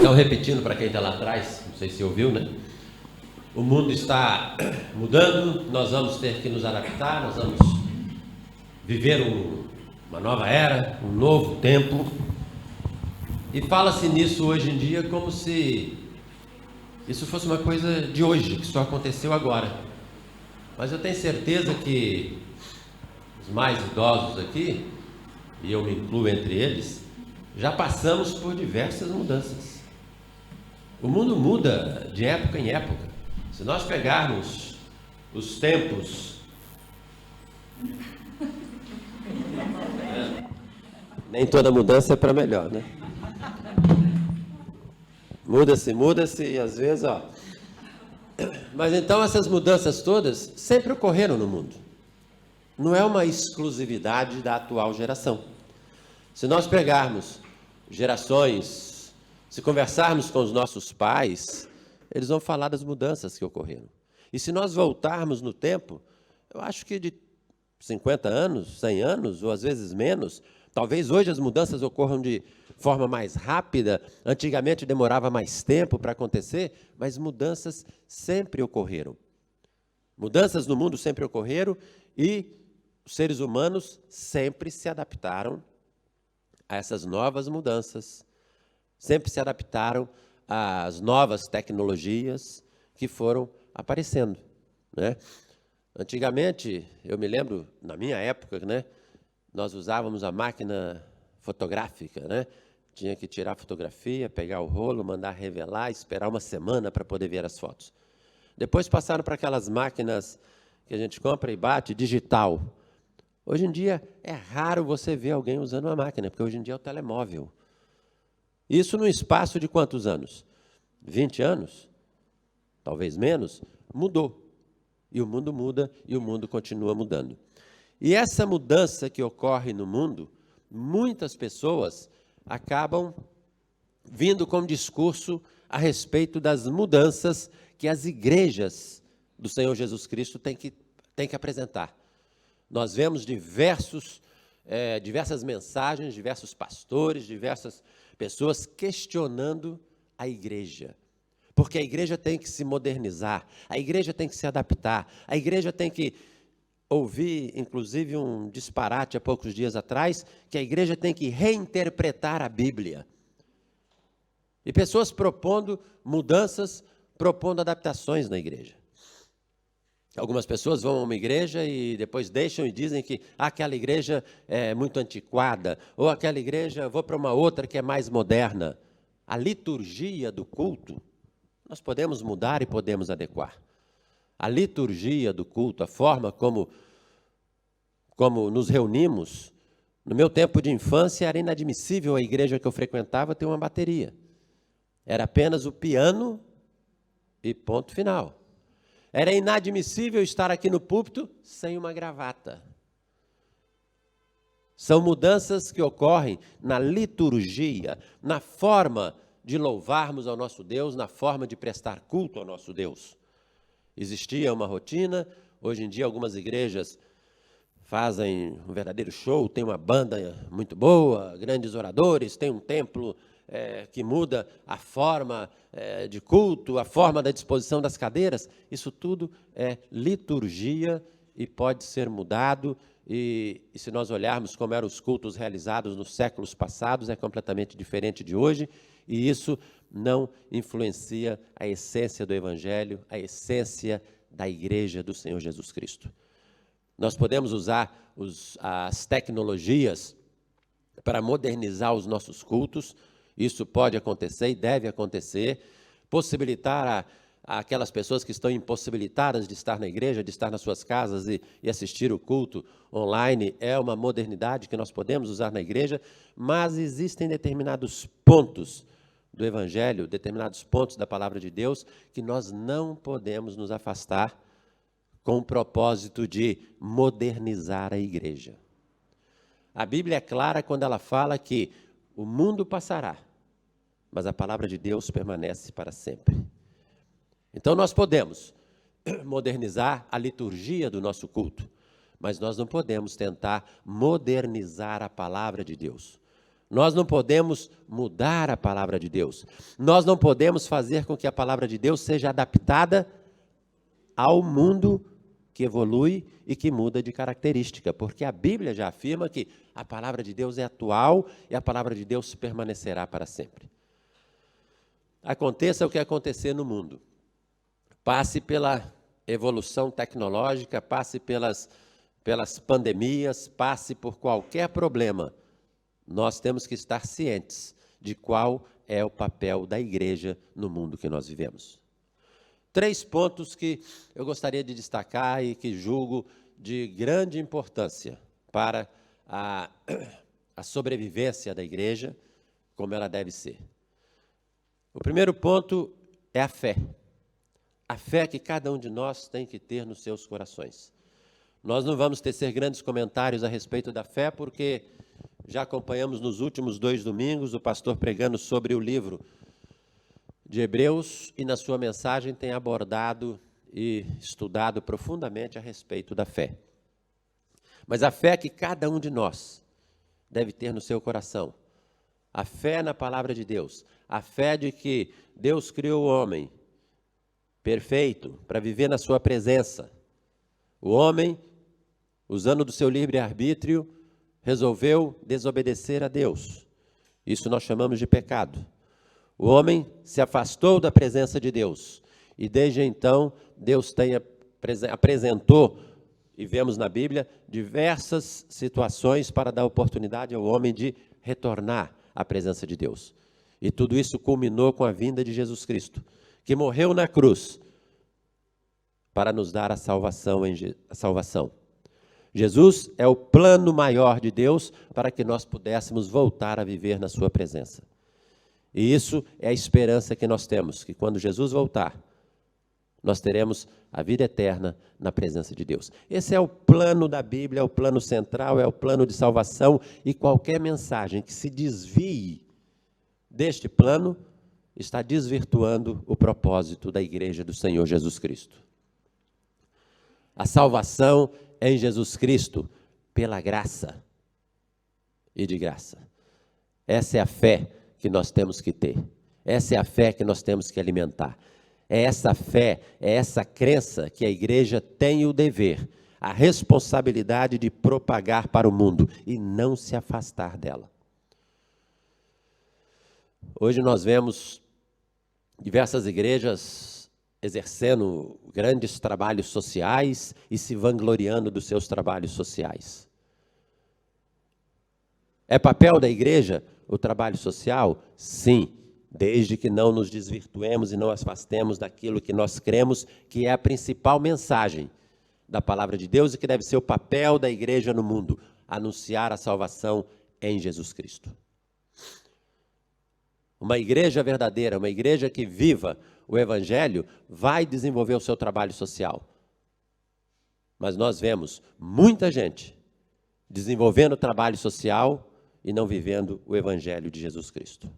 Então, repetindo para quem está lá atrás, não sei se ouviu, né? O mundo está mudando, nós vamos ter que nos adaptar, nós vamos viver uma nova era, um novo tempo. E fala-se nisso hoje em dia como se isso fosse uma coisa de hoje, que só aconteceu agora. Mas eu tenho certeza que os mais idosos aqui, e eu me incluo entre eles, já passamos por diversas mudanças. O mundo muda de época em época. Se nós pegarmos os tempos, nem toda mudança é para melhor, né? Muda-se, e às vezes, Mas então essas mudanças todas sempre ocorreram no mundo. Não é uma exclusividade da atual geração. Se nós pegarmos gerações, se conversarmos com os nossos pais, eles vão falar das mudanças que ocorreram. E se nós voltarmos no tempo, eu acho que de 50 anos, 100 anos, ou às vezes menos, talvez hoje as mudanças ocorram de forma mais rápida, antigamente demorava mais tempo para acontecer, mas mudanças sempre ocorreram. Mudanças no mundo sempre ocorreram e os seres humanos sempre se adaptaram a essas novas mudanças, sempre se adaptaram às novas tecnologias que foram aparecendo, né? Antigamente, eu me lembro, na minha época, né, nós usávamos a máquina fotográfica, né? Tinha que tirar a fotografia, pegar o rolo, mandar revelar, esperar uma semana para poder ver as fotos. Depois passaram para aquelas máquinas que a gente compra e bate, digital. Hoje em dia é raro você ver alguém usando uma máquina, porque hoje em dia é o telemóvel. Isso no espaço de quantos anos? 20 anos? Talvez menos? Mudou. E o mundo muda e o mundo continua mudando. E essa mudança que ocorre no mundo, muitas pessoas acabam vindo com um discurso a respeito das mudanças que as igrejas do Senhor Jesus Cristo têm que apresentar. Nós vemos diversas mensagens, diversos pastores, diversas pessoas questionando a igreja. Porque a igreja tem que se modernizar, a igreja tem que se adaptar, a igreja tem que ouvi, inclusive, um disparate há poucos dias atrás, que a igreja tem que reinterpretar a Bíblia. E pessoas propondo mudanças, propondo adaptações na igreja. Algumas pessoas vão a uma igreja e depois deixam e dizem que aquela igreja é muito antiquada, ou aquela igreja, vou para uma outra que é mais moderna. A liturgia do culto, nós podemos mudar e podemos adequar. A liturgia do culto, a forma como nos reunimos, no meu tempo de infância era inadmissível a igreja que eu frequentava ter uma bateria. Era apenas o piano e ponto final. Era inadmissível estar aqui no púlpito sem uma gravata. São mudanças que ocorrem na liturgia, na forma de louvarmos ao nosso Deus, na forma de prestar culto ao nosso Deus. Existia uma rotina, hoje em dia algumas igrejas fazem um verdadeiro show, tem uma banda muito boa, grandes oradores, tem um templo que muda a forma de culto, a forma da disposição das cadeiras. Isso tudo é liturgia e pode ser mudado. E se nós olharmos como eram os cultos realizados nos séculos passados, é completamente diferente de hoje. E isso não influencia a essência do Evangelho, a essência da igreja do Senhor Jesus Cristo. Nós podemos usar as tecnologias para modernizar os nossos cultos. Isso pode acontecer e deve acontecer. Possibilitar aquelas pessoas que estão impossibilitadas de estar na igreja, de estar nas suas casas e assistir o culto online, é uma modernidade que nós podemos usar na igreja, mas existem determinados pontos do Evangelho, determinados pontos da Palavra de Deus, que nós não podemos nos afastar com o propósito de modernizar a igreja. A Bíblia é clara quando ela fala que o mundo passará, mas a Palavra de Deus permanece para sempre. Então nós podemos modernizar a liturgia do nosso culto, mas nós não podemos tentar modernizar a Palavra de Deus. Nós não podemos mudar a palavra de Deus. Nós não podemos fazer com que a palavra de Deus seja adaptada ao mundo que evolui e que muda de característica, porque a Bíblia já afirma que a palavra de Deus é atual e a palavra de Deus permanecerá para sempre. Aconteça o que acontecer no mundo, passe pela evolução tecnológica, passe pelas pandemias, passe por qualquer problema, nós temos que estar cientes de qual é o papel da igreja no mundo que nós vivemos. 3 pontos que eu gostaria de destacar e que julgo de grande importância para a sobrevivência da igreja, como ela deve ser. O primeiro ponto é a fé. A fé que cada um de nós tem que ter nos seus corações. Nós não vamos tecer grandes comentários a respeito da fé, porque já acompanhamos nos últimos 2 domingos o pastor pregando sobre o livro de Hebreus e na sua mensagem tem abordado e estudado profundamente a respeito da fé. Mas a fé que cada um de nós deve ter no seu coração, a fé na palavra de Deus, a fé de que Deus criou o homem perfeito para viver na sua presença. O homem, usando do seu livre-arbítrio, resolveu desobedecer a Deus. Isso nós chamamos de pecado. O homem se afastou da presença de Deus. E desde então, Deus apresentou, e vemos na Bíblia, diversas situações para dar oportunidade ao homem de retornar à presença de Deus. E tudo isso culminou com a vinda de Jesus Cristo, que morreu na cruz para nos dar a salvação. Jesus é o plano maior de Deus para que nós pudéssemos voltar a viver na sua presença. E isso é a esperança que nós temos, que quando Jesus voltar, nós teremos a vida eterna na presença de Deus. Esse é o plano da Bíblia, é o plano central, é o plano de salvação, e qualquer mensagem que se desvie deste plano está desvirtuando o propósito da igreja do Senhor Jesus Cristo. A salvação é em Jesus Cristo, pela graça e de graça. Essa é a fé que nós temos que ter. Essa é a fé que nós temos que alimentar. É essa fé, é essa crença que a igreja tem o dever, a responsabilidade de propagar para o mundo e não se afastar dela. Hoje nós vemos diversas igrejas exercendo grandes trabalhos sociais e se vangloriando dos seus trabalhos sociais. É papel da igreja o trabalho social? Sim, desde que não nos desvirtuemos e não afastemos daquilo que nós cremos, que é a principal mensagem da palavra de Deus e que deve ser o papel da igreja no mundo, anunciar a salvação em Jesus Cristo. Uma igreja verdadeira, uma igreja que viva o Evangelho, vai desenvolver o seu trabalho social. Mas nós vemos muita gente desenvolvendo o trabalho social e não vivendo o Evangelho de Jesus Cristo.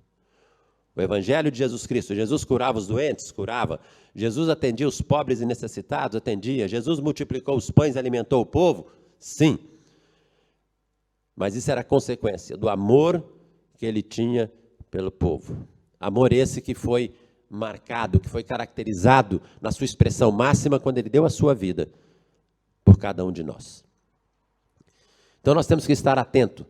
O Evangelho de Jesus Cristo, Jesus curava os doentes, curava. Jesus atendia os pobres e necessitados, atendia. Jesus multiplicou os pães e alimentou o povo, sim. Mas isso era consequência do amor que ele tinha pelo povo. Amor esse que foi marcado, que foi caracterizado na sua expressão máxima quando ele deu a sua vida por cada um de nós. Então nós temos que estar atento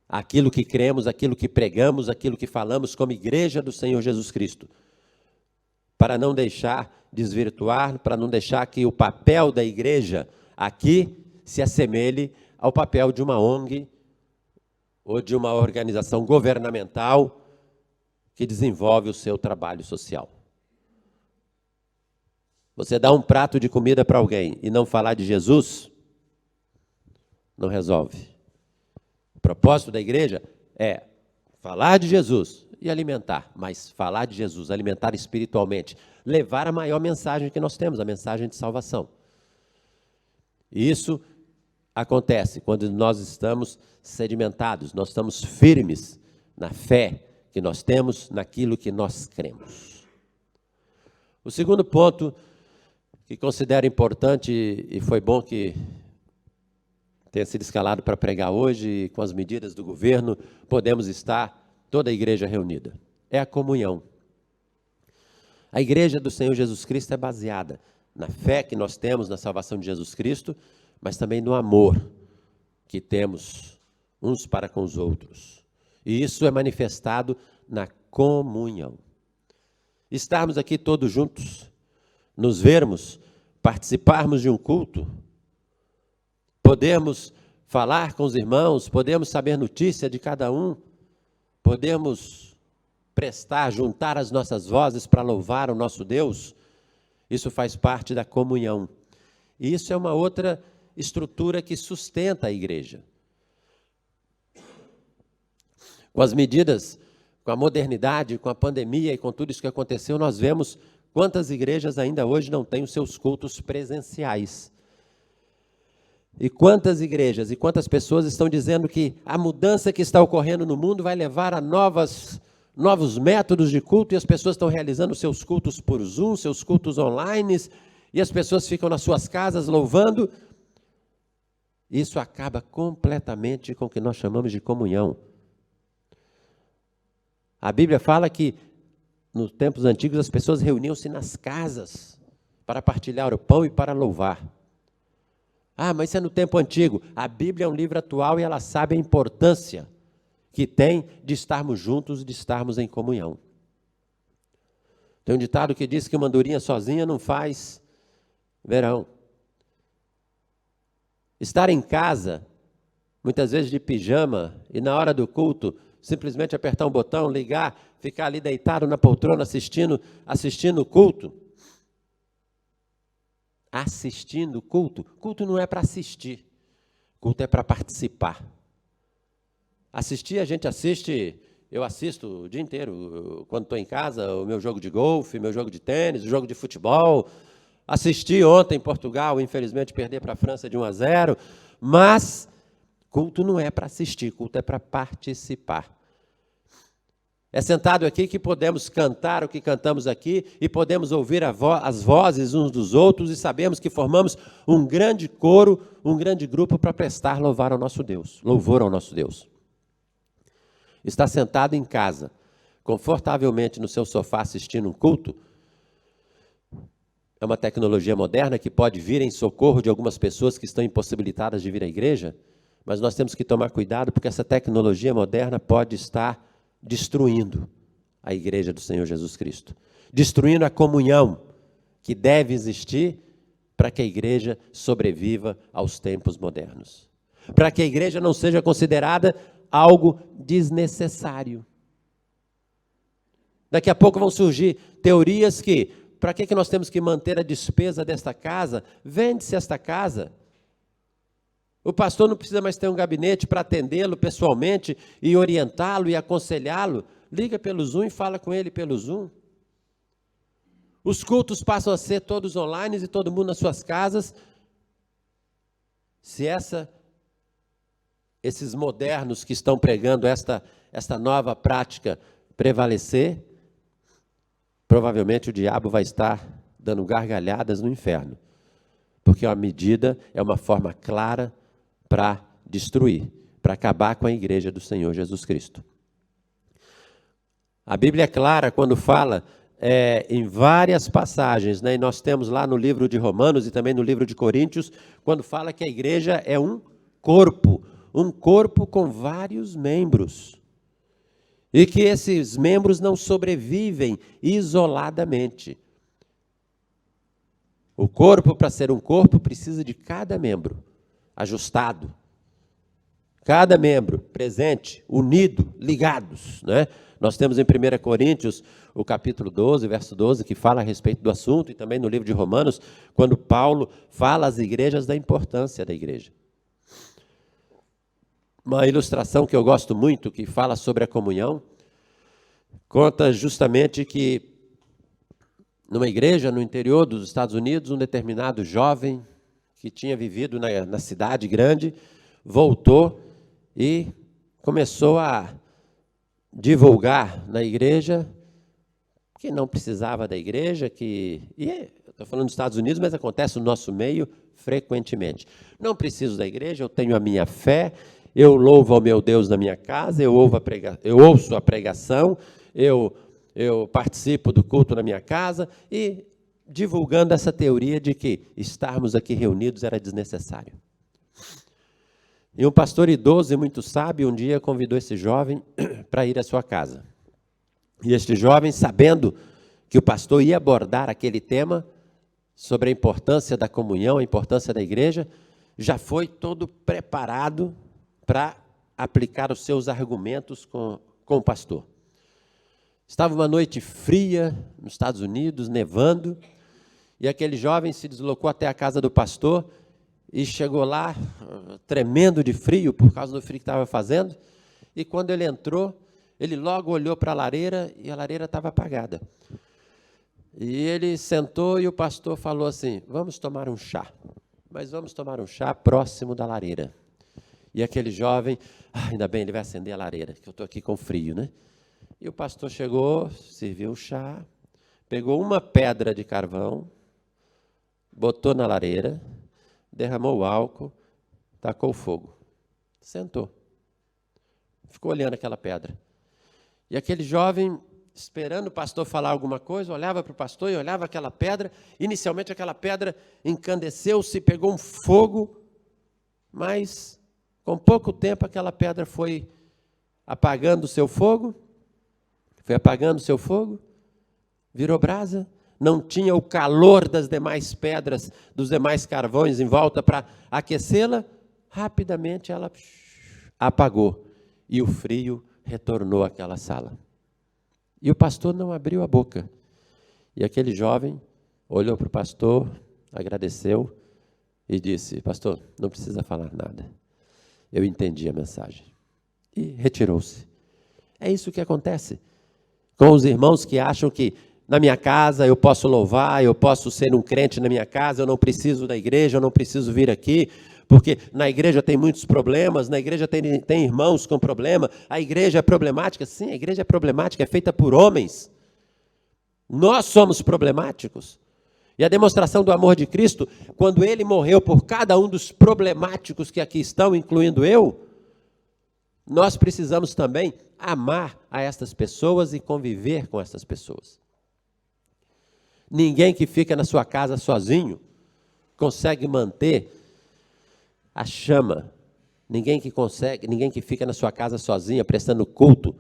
àquilo que cremos, àquilo que pregamos, àquilo que falamos como igreja do Senhor Jesus Cristo, para não deixar desvirtuar, para não deixar que o papel da igreja aqui se assemelhe ao papel de uma ONG ou de uma organização governamental que desenvolve o seu trabalho social. Você dá um prato de comida para alguém e não falar de Jesus, não resolve. O propósito da igreja é falar de Jesus e alimentar, mas falar de Jesus, alimentar espiritualmente, levar a maior mensagem que nós temos, a mensagem de salvação. E isso acontece quando nós estamos sedimentados, nós estamos firmes na fé que nós temos, naquilo que nós cremos. O segundo ponto que considero importante, e foi bom que tenha sido escalado para pregar hoje, e com as medidas do governo, podemos estar toda a igreja reunida. É a comunhão. A igreja do Senhor Jesus Cristo é baseada na fé que nós temos na salvação de Jesus Cristo, mas também no amor que temos uns para com os outros. E isso é manifestado na comunhão. Estarmos aqui todos juntos, nos vermos, participarmos de um culto, podermos falar com os irmãos, podemos saber notícia de cada um, podemos juntar as nossas vozes para louvar o nosso Deus, isso faz parte da comunhão. E isso é uma outra estrutura que sustenta a igreja. Com as medidas, com a modernidade, com a pandemia e com tudo isso que aconteceu, nós vemos quantas igrejas ainda hoje não têm os seus cultos presenciais. E quantas igrejas e quantas pessoas estão dizendo que a mudança que está ocorrendo no mundo vai levar a novos métodos de culto, e as pessoas estão realizando seus cultos por Zoom, seus cultos online, e as pessoas ficam nas suas casas louvando. Isso acaba completamente com o que nós chamamos de comunhão. A Bíblia fala que nos tempos antigos as pessoas reuniam-se nas casas para partilhar o pão e para louvar. Ah, mas isso é no tempo antigo. A Bíblia é um livro atual e ela sabe a importância que tem de estarmos juntos, de estarmos em comunhão. Tem um ditado que diz que uma andorinha sozinha não faz verão. Estar em casa, muitas vezes de pijama, e na hora do culto, simplesmente apertar um botão, ligar, ficar ali deitado na poltrona assistindo o culto. Assistindo o culto. Culto não é para assistir. Culto é para participar. Assistir, a gente assiste, eu assisto o dia inteiro, quando estou em casa, o meu jogo de golfe, meu jogo de tênis, o jogo de futebol. Assisti ontem em Portugal, infelizmente, perder para a França de 1-0, mas culto não é para assistir, culto é para participar. É sentado aqui que podemos cantar o que cantamos aqui e podemos ouvir as vozes uns dos outros e sabemos que formamos um grande coro, um grande grupo para prestar louvor ao nosso Deus. Está sentado em casa, confortavelmente no seu sofá assistindo um culto, é uma tecnologia moderna que pode vir em socorro de algumas pessoas que estão impossibilitadas de vir à igreja, mas nós temos que tomar cuidado porque essa tecnologia moderna pode estar destruindo a igreja do Senhor Jesus Cristo, destruindo a comunhão que deve existir para que a igreja sobreviva aos tempos modernos, para que a igreja não seja considerada algo desnecessário. Daqui a pouco vão surgir teorias que, para que nós temos que manter a despesa desta casa? Vende-se esta casa. O pastor não precisa mais ter um gabinete para atendê-lo pessoalmente e orientá-lo e aconselhá-lo. Liga pelo Zoom e fala com ele pelo Zoom. Os cultos passam a ser todos online e todo mundo nas suas casas. Se esses modernos que estão pregando esta nova prática prevalecer, provavelmente o diabo vai estar dando gargalhadas no inferno. Porque a medida é uma forma clara para destruir, para acabar com a igreja do Senhor Jesus Cristo. A Bíblia é clara quando fala em várias passagens, né? E nós temos lá no livro de Romanos e também no livro de Coríntios, quando fala que a igreja é um corpo com vários membros, e que esses membros não sobrevivem isoladamente. O corpo, para ser um corpo, precisa de cada membro ajustado, cada membro presente, unido, ligados, né? Nós temos em 1 Coríntios, o capítulo 12, verso 12, que fala a respeito do assunto, e também no livro de Romanos, quando Paulo fala às igrejas da importância da igreja. Uma ilustração que eu gosto muito, que fala sobre a comunhão, conta justamente que numa igreja no interior dos Estados Unidos, um determinado jovem que tinha vivido na cidade grande, voltou e começou a divulgar na igreja que não precisava da igreja, eu estou falando dos Estados Unidos, mas acontece no nosso meio frequentemente. Não preciso da igreja, eu tenho a minha fé, eu louvo ao meu Deus na minha casa, eu ouço a pregação, eu participo do culto na minha casa, e divulgando essa teoria de que estarmos aqui reunidos era desnecessário. E um pastor idoso e muito sábio um dia convidou esse jovem para ir à sua casa. E este jovem, sabendo que o pastor ia abordar aquele tema sobre a importância da comunhão, a importância da igreja, já foi todo preparado para aplicar os seus argumentos com o pastor. Estava uma noite fria nos Estados Unidos, nevando, e aquele jovem se deslocou até a casa do pastor e chegou lá tremendo de frio, por causa do frio que estava fazendo, e quando ele entrou, ele logo olhou para a lareira e a lareira estava apagada. E ele sentou e o pastor falou assim: vamos tomar um chá, mas vamos tomar um chá próximo da lareira. E aquele jovem, ainda bem, ele vai acender a lareira, que eu estou aqui com frio, né? E o pastor chegou, serviu o chá, pegou uma pedra de carvão, botou na lareira, derramou o álcool, tacou o fogo, sentou, ficou olhando aquela pedra. E aquele jovem, esperando o pastor falar alguma coisa, olhava para o pastor e olhava aquela pedra. Inicialmente aquela pedra encandeceu-se, pegou um fogo, mas com pouco tempo aquela pedra foi apagando o seu fogo, virou brasa, não tinha o calor das demais pedras, dos demais carvões em volta para aquecê-la, rapidamente ela apagou e o frio retornou àquela sala. E o pastor não abriu a boca. E aquele jovem olhou para o pastor, agradeceu e disse: pastor, não precisa falar nada. Eu entendi a mensagem. E retirou-se. É isso que acontece com os irmãos que acham que na minha casa eu posso louvar, eu posso ser um crente na minha casa, eu não preciso da igreja, eu não preciso vir aqui, porque na igreja tem muitos problemas, na igreja tem irmãos com problema, a igreja é problemática. Sim, a igreja é problemática, é feita por homens. Nós somos problemáticos. E a demonstração do amor de Cristo, quando ele morreu por cada um dos problemáticos que aqui estão, incluindo eu, nós precisamos também amar a estas pessoas e conviver com estas pessoas. Ninguém que fica na sua casa sozinho consegue manter a chama. Ninguém que fica na sua casa sozinha, prestando culto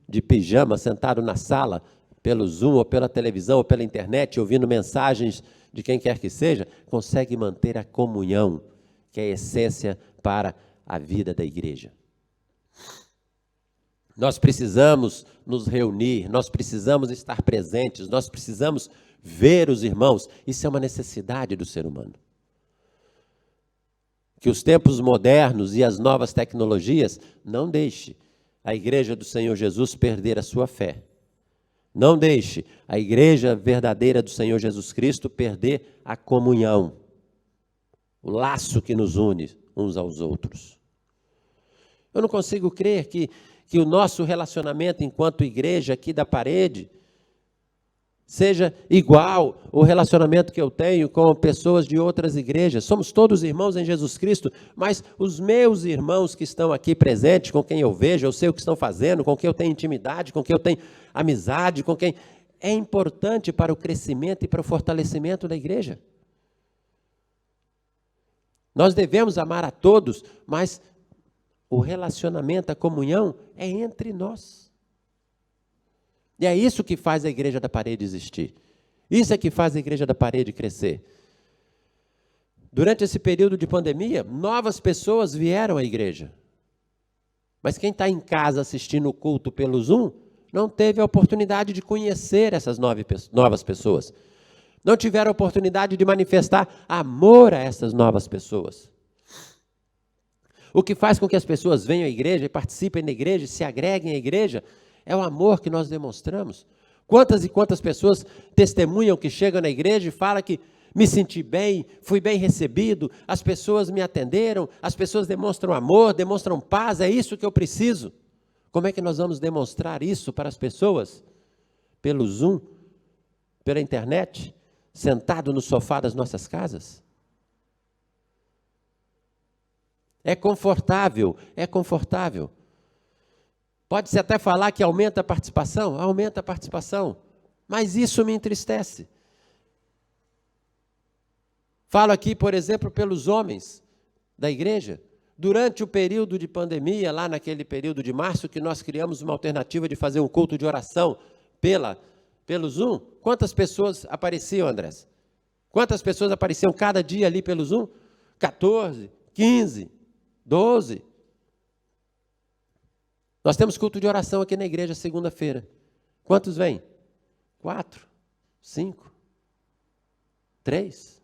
de pijama, sentado na sala, pelo Zoom, ou pela televisão, ou pela internet, ouvindo mensagens de quem quer que seja, consegue manter a comunhão, que é a essência para a vida da igreja. Nós precisamos nos reunir, nós precisamos estar presentes, nós precisamos ver os irmãos. Isso é uma necessidade do ser humano. Que os tempos modernos e as novas tecnologias não deixem a igreja do Senhor Jesus perder a sua fé. Não deixe a igreja verdadeira do Senhor Jesus Cristo perder a comunhão, o laço que nos une uns aos outros. Eu não consigo crer que o nosso relacionamento enquanto igreja aqui da parede seja igual o relacionamento que eu tenho com pessoas de outras igrejas. Somos todos irmãos em Jesus Cristo, mas os meus irmãos que estão aqui presentes, com quem eu vejo, eu sei o que estão fazendo, com quem eu tenho intimidade, com quem eu tenho amizade, com quem é importante para o crescimento e para o fortalecimento da igreja. Nós devemos amar a todos, mas o relacionamento, a comunhão é entre nós. E é isso que faz a igreja da parede existir. Isso é que faz a igreja da parede crescer. Durante esse período de pandemia, novas pessoas vieram à igreja. Mas quem está em casa assistindo o culto pelo Zoom, não teve a oportunidade de conhecer essas novas pessoas. Não tiveram a oportunidade de manifestar amor a essas novas pessoas. O que faz com que as pessoas venham à igreja, participem da igreja, se agreguem à igreja, é o amor que nós demonstramos. Quantas e quantas pessoas testemunham que chegam na igreja e falam que me senti bem, fui bem recebido, as pessoas me atenderam, as pessoas demonstram amor, demonstram paz, é isso que eu preciso. Como é que nós vamos demonstrar isso para as pessoas? Pelo Zoom, pela internet, sentado no sofá das nossas casas? É confortável, é confortável. Pode-se até falar que aumenta a participação, mas isso me entristece. Falo aqui, por exemplo, pelos homens da igreja. Durante o período de pandemia, lá naquele período de março, que nós criamos uma alternativa de fazer um culto de oração pelo Zoom, quantas pessoas apareciam, Andrés? Quantas pessoas apareciam cada dia ali pelo Zoom? 14, 15, 12. Nós temos culto de oração aqui na igreja segunda-feira. Quantos vêm? 4, 5, 3.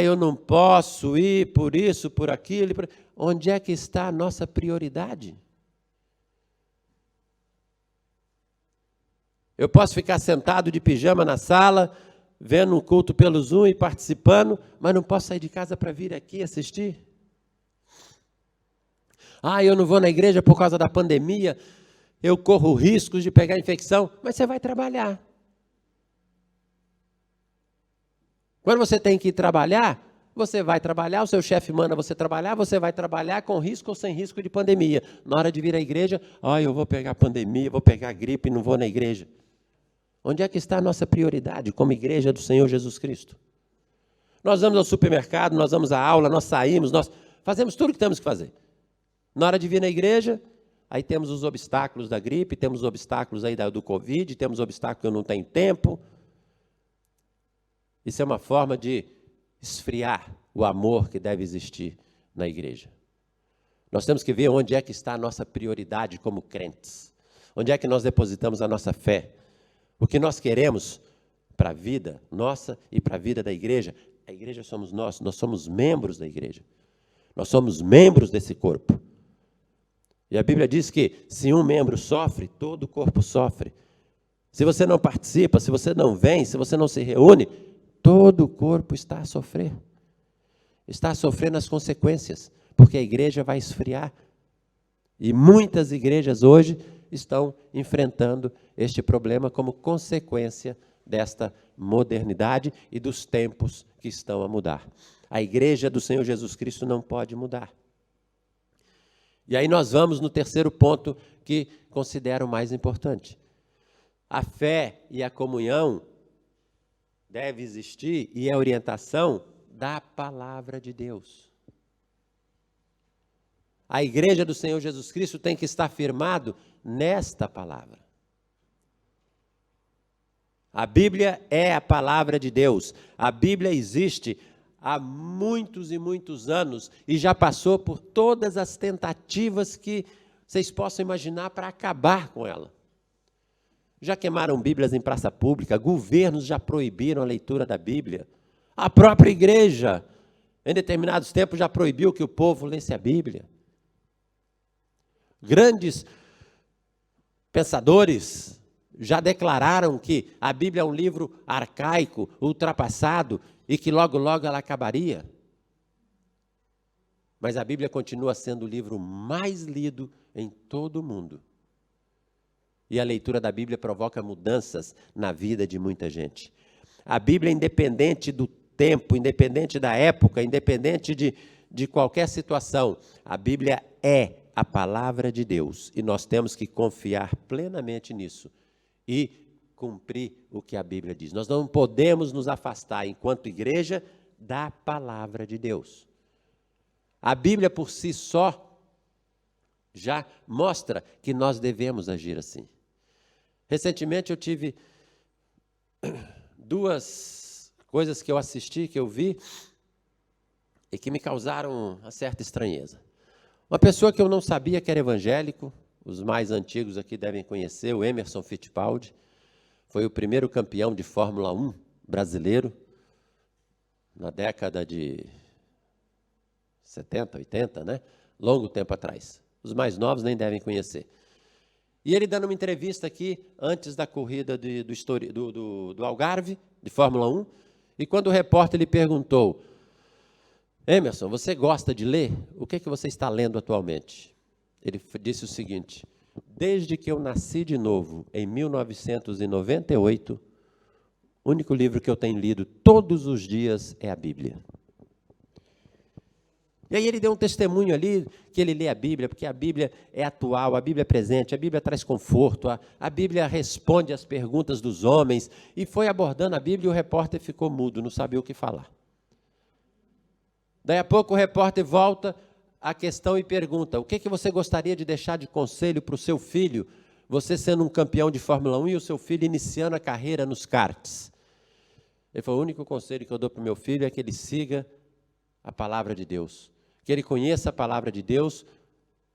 Eu não posso ir por isso, por aquilo. Onde é que está a nossa prioridade? Eu posso ficar sentado de pijama na sala, vendo um culto pelo Zoom e participando, mas não posso sair de casa para vir aqui assistir? Eu não vou na igreja por causa da pandemia, eu corro riscos de pegar infecção, mas você vai trabalhar. Quando você tem que ir trabalhar, você vai trabalhar, o seu chefe manda você vai trabalhar com risco ou sem risco de pandemia. Na hora de vir à igreja, eu vou pegar pandemia, vou pegar gripe e não vou na igreja. Onde é que está a nossa prioridade como igreja do Senhor Jesus Cristo? Nós vamos ao supermercado, nós vamos à aula, nós saímos, nós fazemos tudo o que temos que fazer. Na hora de vir na igreja, aí temos os obstáculos da gripe, temos os obstáculos aí do Covid, temos obstáculos que eu não tenho tempo. Isso é uma forma de esfriar o amor que deve existir na igreja. Nós temos que ver onde é que está a nossa prioridade como crentes. Onde é que nós depositamos a nossa fé. O que nós queremos para a vida nossa e para a vida da igreja. A igreja somos nós somos membros da igreja. Nós somos membros desse corpo. E a Bíblia diz que se um membro sofre, todo o corpo sofre. Se você não participa, se você não vem, se você não se reúne, todo o corpo está a sofrer. Está a sofrer nas consequências, porque a igreja vai esfriar. E muitas igrejas hoje estão enfrentando este problema como consequência desta modernidade e dos tempos que estão a mudar. A igreja do Senhor Jesus Cristo não pode mudar. E aí nós vamos no terceiro ponto que considero mais importante. A fé e a comunhão deve existir e a orientação da palavra de Deus. A igreja do Senhor Jesus Cristo tem que estar firmado nesta palavra. A Bíblia é a palavra de Deus. A Bíblia existe há muitos e muitos anos e já passou por todas as tentativas que vocês possam imaginar para acabar com ela. Já queimaram Bíblias em praça pública, governos já proibiram a leitura da Bíblia. A própria igreja, em determinados tempos, já proibiu que o povo lesse a Bíblia. Grandes pensadores já declararam que a Bíblia é um livro arcaico, ultrapassado, e que logo, logo ela acabaria. Mas a Bíblia continua sendo o livro mais lido em todo o mundo. E a leitura da Bíblia provoca mudanças na vida de muita gente. A Bíblia, independente do tempo, independente da época, independente de qualquer situação, a Bíblia é a palavra de Deus. E nós temos que confiar plenamente nisso e cumprir o que a Bíblia diz. Nós não podemos nos afastar, enquanto igreja, da palavra de Deus. A Bíblia, por si só, já mostra que nós devemos agir assim. Recentemente eu tive 2 coisas que eu assisti, que eu vi, e que me causaram uma certa estranheza. Uma pessoa que eu não sabia que era evangélico, os mais antigos aqui devem conhecer, o Emerson Fittipaldi, foi o primeiro campeão de Fórmula 1 brasileiro, na década de 70, 80, né? Longo tempo atrás. Os mais novos nem devem conhecer. E ele dando uma entrevista aqui, antes da corrida do Algarve, de Fórmula 1, e quando o repórter lhe perguntou: Emerson, você gosta de ler? O que você está lendo atualmente? Ele disse o seguinte: desde que eu nasci de novo, em 1998, o único livro que eu tenho lido todos os dias é a Bíblia. E aí ele deu um testemunho ali, que ele lê a Bíblia, porque a Bíblia é atual, a Bíblia é presente, a Bíblia traz conforto, a Bíblia responde às perguntas dos homens, e foi abordando a Bíblia e o repórter ficou mudo, não sabia o que falar. Daí a pouco o repórter volta à questão e pergunta: o que você gostaria de deixar de conselho para o seu filho, você sendo um campeão de Fórmula 1 e o seu filho iniciando a carreira nos karts? Ele falou: o único conselho que eu dou para o meu filho é que ele siga a palavra de Deus, que ele conheça a palavra de Deus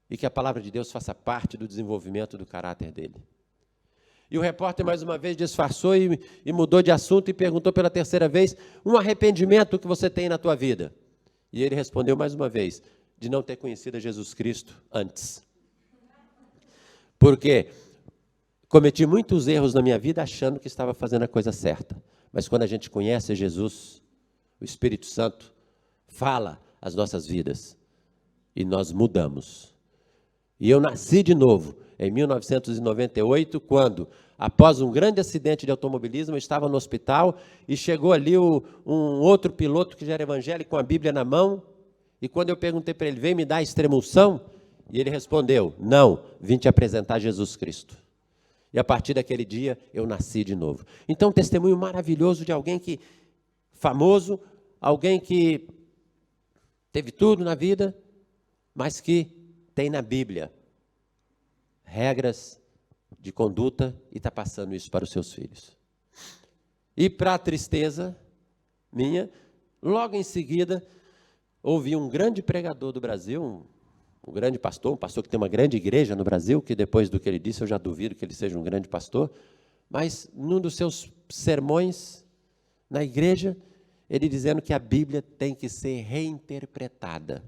e que a palavra de Deus faça parte do desenvolvimento do caráter dele. E o repórter mais uma vez disfarçou e mudou de assunto e perguntou pela terceira vez: um arrependimento que você tem na tua vida? E ele respondeu mais uma vez: de não ter conhecido a Jesus Cristo antes. Porque cometi muitos erros na minha vida achando que estava fazendo a coisa certa. Mas quando a gente conhece Jesus, o Espírito Santo fala as nossas vidas e nós mudamos. E eu nasci de novo em 1998, quando, após um grande acidente de automobilismo, eu estava no hospital e chegou ali um outro piloto que já era evangélico com a Bíblia na mão, e quando eu perguntei para ele: vem me dar extrema-unção? E ele respondeu: não, vim te apresentar Jesus Cristo. E a partir daquele dia eu nasci de novo. Então, um testemunho maravilhoso de alguém que, famoso, alguém que teve tudo na vida, mas que tem na Bíblia regras de conduta e está passando isso para os seus filhos. E para a tristeza minha, logo em seguida, ouvi um grande pregador do Brasil, um grande pastor, um pastor que tem uma grande igreja no Brasil, que depois do que ele disse eu já duvido que ele seja um grande pastor, mas num dos seus sermões na igreja, ele dizendo que a Bíblia tem que ser reinterpretada,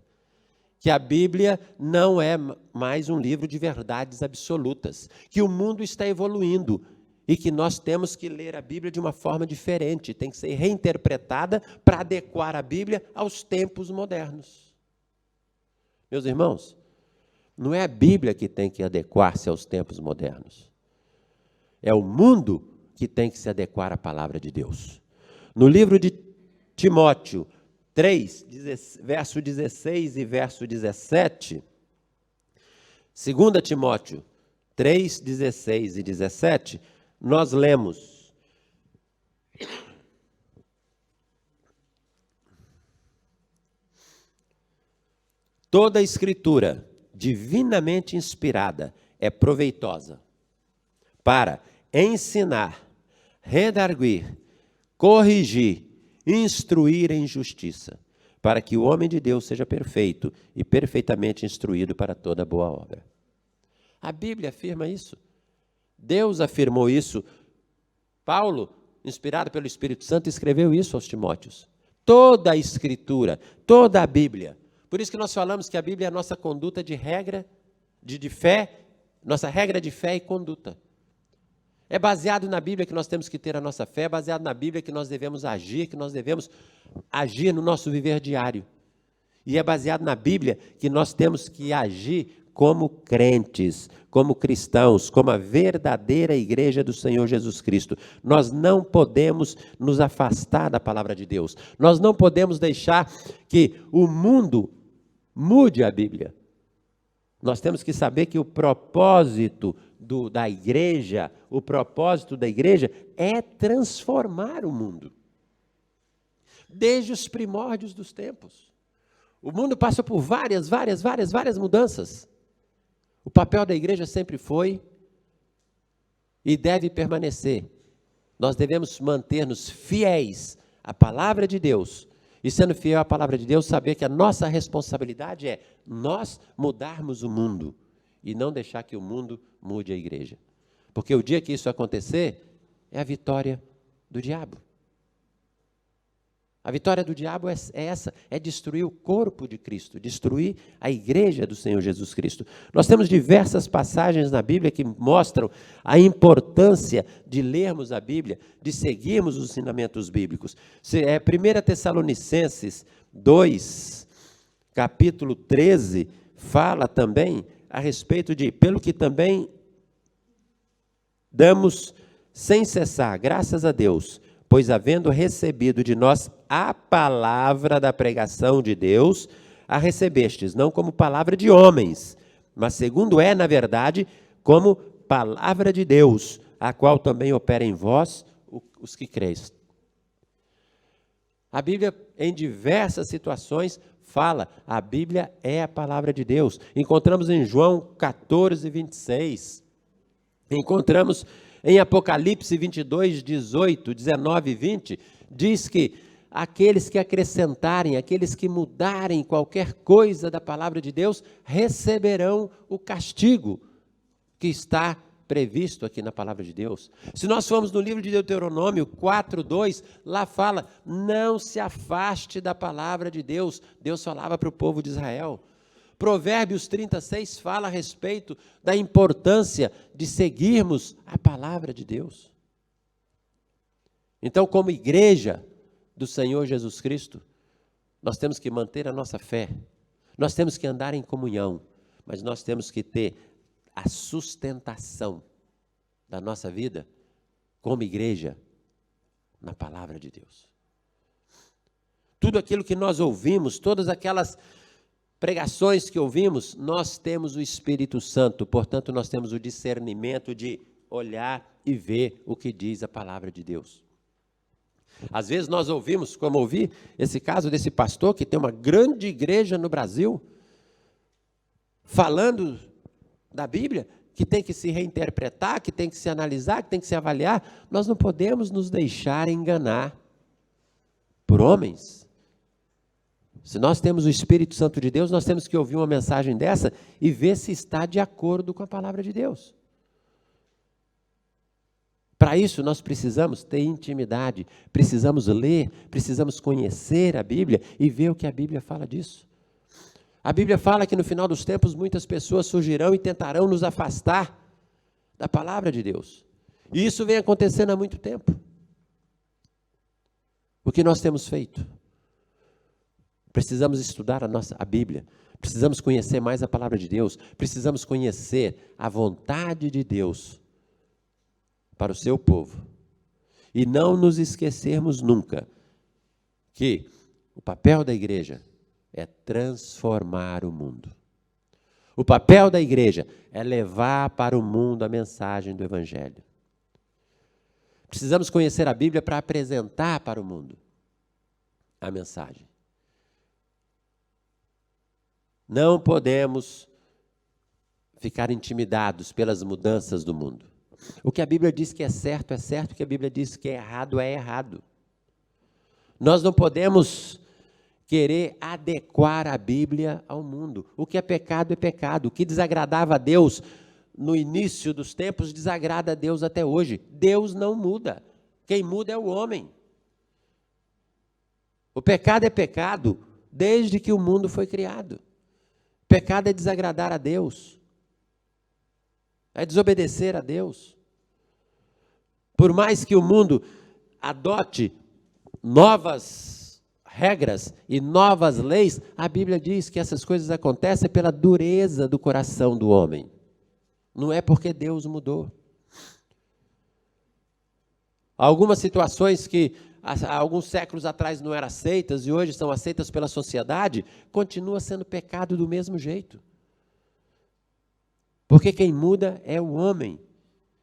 que a Bíblia não é mais um livro de verdades absolutas, que o mundo está evoluindo e que nós temos que ler a Bíblia de uma forma diferente, tem que ser reinterpretada para adequar a Bíblia aos tempos modernos. Meus irmãos, não é a Bíblia que tem que adequar-se aos tempos modernos, é o mundo que tem que se adequar à palavra de Deus. No livro de Timóteo 3, verso 16 e verso 17, 2 Timóteo 3, 16 e 17, nós lemos: toda a Escritura, divinamente inspirada, é proveitosa para ensinar, redarguir, corrigir, instruir em justiça, para que o homem de Deus seja perfeito e perfeitamente instruído para toda boa obra. A Bíblia afirma isso. Deus afirmou isso. Paulo, inspirado pelo Espírito Santo, escreveu isso aos Timóteos. Toda a Escritura, toda a Bíblia. Por isso que nós falamos que a Bíblia é a nossa conduta de regra, de fé, nossa regra de fé e conduta. É baseado na Bíblia que nós temos que ter a nossa fé, é baseado na Bíblia que nós devemos agir, no nosso viver diário. E é baseado na Bíblia que nós temos que agir como crentes, como cristãos, como a verdadeira igreja do Senhor Jesus Cristo. Nós não podemos nos afastar da palavra de Deus. Nós não podemos deixar que o mundo mude a Bíblia. Nós temos que saber que o propósito da igreja é transformar o mundo. Desde os primórdios dos tempos. O mundo passa por várias mudanças. O papel da igreja sempre foi e deve permanecer. Nós devemos manter-nos fiéis à palavra de Deus. E sendo fiel à palavra de Deus, saber que a nossa responsabilidade é nós mudarmos o mundo e não deixar que o mundo mude a igreja. Porque o dia que isso acontecer, é a vitória do diabo. A vitória do diabo é essa, é destruir o corpo de Cristo, destruir a igreja do Senhor Jesus Cristo. Nós temos diversas passagens na Bíblia que mostram a importância de lermos a Bíblia, de seguirmos os ensinamentos bíblicos. 1 Tessalonicenses 2, capítulo 13, fala também a respeito de, pelo que também damos sem cessar, graças a Deus, pois havendo recebido de nós a palavra da pregação de Deus, a recebestes, não como palavra de homens, mas segundo é, na verdade, como palavra de Deus, a qual também opera em vós os que creis. A Bíblia, em diversas situações, fala, a Bíblia é a palavra de Deus. Encontramos em João 14, 26. Encontramos em Apocalipse 22, 18, 19 e 20. Diz que aqueles que acrescentarem, aqueles que mudarem qualquer coisa da palavra de Deus, receberão o castigo que está previsto aqui na palavra de Deus. Se nós formos no livro de Deuteronômio 4:2, lá fala, não se afaste da palavra de Deus. Deus falava para o povo de Israel. Provérbios 36 fala a respeito da importância de seguirmos a palavra de Deus. Então, como igreja do Senhor Jesus Cristo, nós temos que manter a nossa fé, nós temos que andar em comunhão, mas nós temos que ter a sustentação da nossa vida como igreja na palavra de Deus. Tudo aquilo que nós ouvimos, todas aquelas pregações que ouvimos, nós temos o Espírito Santo, portanto nós temos o discernimento de olhar e ver o que diz a palavra de Deus. Às vezes nós ouvimos, como ouvi esse caso desse pastor que tem uma grande igreja no Brasil, falando da Bíblia, que tem que se reinterpretar, que tem que se analisar, que tem que se avaliar. Nós não podemos nos deixar enganar por homens. Se nós temos o Espírito Santo de Deus, nós temos que ouvir uma mensagem dessa e ver se está de acordo com a palavra de Deus. Para isso, nós precisamos ter intimidade, precisamos ler, precisamos conhecer a Bíblia e ver o que a Bíblia fala disso. A Bíblia fala que no final dos tempos muitas pessoas surgirão e tentarão nos afastar da palavra de Deus. E isso vem acontecendo há muito tempo. O que nós temos feito? Precisamos estudar a Bíblia, precisamos conhecer mais a palavra de Deus, precisamos conhecer a vontade de Deus para o seu povo. E não nos esquecermos nunca que o papel da igreja é transformar o mundo. O papel da igreja é levar para o mundo a mensagem do Evangelho. Precisamos conhecer a Bíblia para apresentar para o mundo a mensagem. Não podemos ficar intimidados pelas mudanças do mundo. O que a Bíblia diz que é certo, o que a Bíblia diz que é errado. Nós não podemos querer adequar a Bíblia ao mundo. O que é pecado é pecado. O que desagradava a Deus no início dos tempos, desagrada a Deus até hoje. Deus não muda. Quem muda é o homem. O pecado é pecado desde que o mundo foi criado. Pecado é desagradar a Deus. É desobedecer a Deus. Por mais que o mundo adote novas regras e novas leis, a Bíblia diz que essas coisas acontecem pela dureza do coração do homem. Não é porque Deus mudou. Algumas situações que há alguns séculos atrás não eram aceitas e hoje são aceitas pela sociedade, continua sendo pecado do mesmo jeito. Porque quem muda é o homem,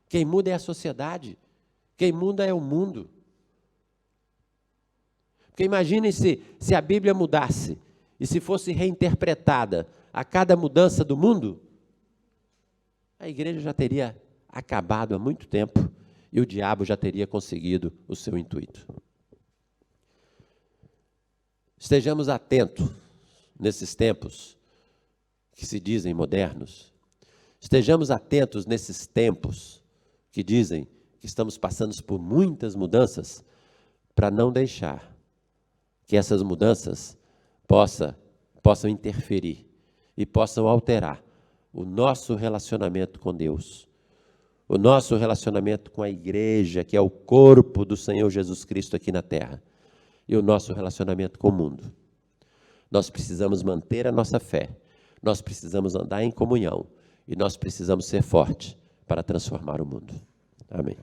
quem muda é a sociedade, quem muda é o mundo. Porque imaginem se a Bíblia mudasse e se fosse reinterpretada a cada mudança do mundo, a igreja já teria acabado há muito tempo e o diabo já teria conseguido o seu intuito. Estejamos atentos nesses tempos que se dizem modernos. Estejamos atentos nesses tempos que dizem que estamos passando por muitas mudanças, para não deixar que essas mudanças possam interferir e possam alterar o nosso relacionamento com Deus, o nosso relacionamento com a igreja, que é o corpo do Senhor Jesus Cristo aqui na terra, e o nosso relacionamento com o mundo. Nós precisamos manter a nossa fé, nós precisamos andar em comunhão, e nós precisamos ser fortes para transformar o mundo. Amém.